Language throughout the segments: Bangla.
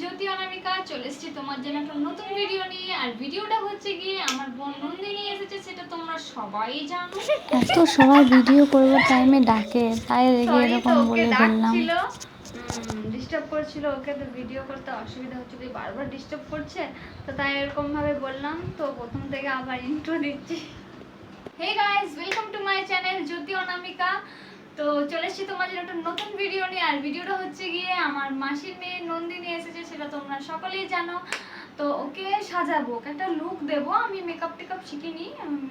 জ্যোতি অনামিকা চলে এসেছি তোমার জন্য একটা নতুন ভিডিও নিয়ে। আর ভিডিওটা হচ্ছে গিয়ে আমার বোন নন্দিনী এসেছে, সেটা তোমরা সবাই জানো। এত সবাই ভিডিও করবার টাইমে ডাকে, তাই রেগে এরকম বলে বললাম। ডিস্টার্ব করছিল ওকে, তো ভিডিও করতে অসুবিধা হচ্ছিল, বারবার ডিস্টার্ব করছে, তো তাই এরকম ভাবে বললাম। তো প্রথম থেকে আবার ইন্ট্রো দিচ্ছি। Hey guys, welcome to my channel Jyoti Anamika. তো চলে এসেছি তোমার জন্য একটা নতুন ভিডিও নিয়ে। আর ভিডিওটা হচ্ছে গিয়ে আমার মাসির মেয়ে নন্দিনী এসেছে, সেটা তোমরা সকলেই জানো। তো ওকে সাজাবো, ওকে একটা লুক দেবো। আমি মেকআপ টেকআপ শিখিনি,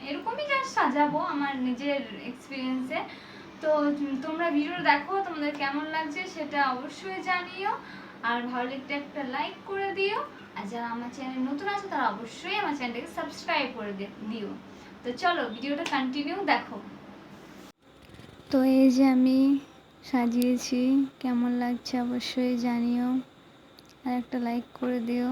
এরকমই জাস্ট সাজাবো আমার নিজের এক্সপিরিয়েন্সে। তো তোমরা ভিডিও দেখো, তোমাদের কেমন লাগছে সেটা অবশ্যই জানিও। আর ভালো লাগলে একটা লাইক করে দিও। আর যারা আমার চ্যানেল নতুন আছে তারা অবশ্যই আমার চ্যানেলটাকে সাবস্ক্রাইব করে দিও। তো চলো ভিডিওটা কন্টিনিউ দেখো। তো এই যে আমি সাজিয়েছি, কেমন লাগছে অবশ্যই জানিও, আর একটা লাইক করে দিও।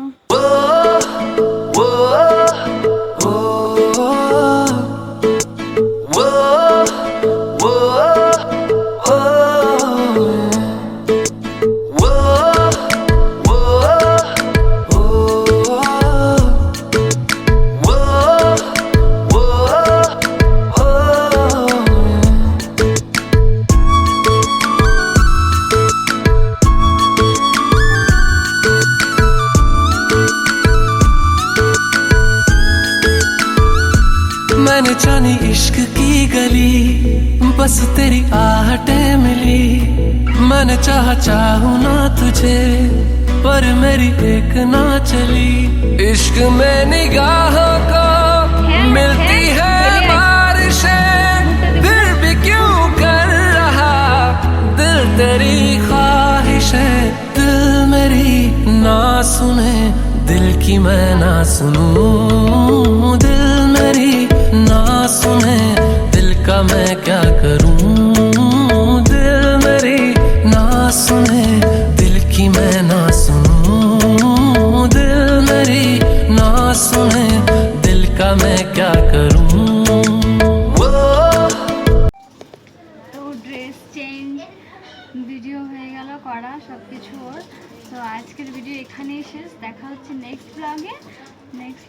मैंने जानी इश्क की गली, बस तेरी आहटें मिली। मैंने चाहूँ ना तुझे, पर मेरी एक ना चली। इश्क में निगाहों को मिलती है बारिशें, फिर भी क्यों कर रहा दिल तेरी ख्वाहिशें। दिल मेरी ना सुने, दिल की मैं ना सुनूं। दिल मेरी ना सुने, दिल का मैं क्या करूं। दिल मेरी ना सुने, दिल की मैं ना सुनूं। दिल मेरी ना सुने, दिल का मैं क्या करूं। তো ড্রেস চেঞ্জ ভিডিও হয়ে গেল করা সব কিছু ওর। তো আজকের ভিডিও এখানেই শেষ, দেখা হচ্ছে নেক্সট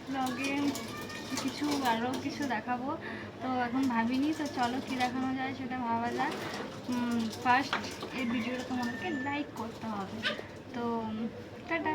ব্লগে কিছু আরও কিছু দেখাবো। তো এখন ভাবিনি, তো চলো কী দেখানো যায় সেটা ভাবা যাক। ফার্স্ট এই ভিডিওটা তোমাদেরকে লাইক করতে হবে। তো টাটা।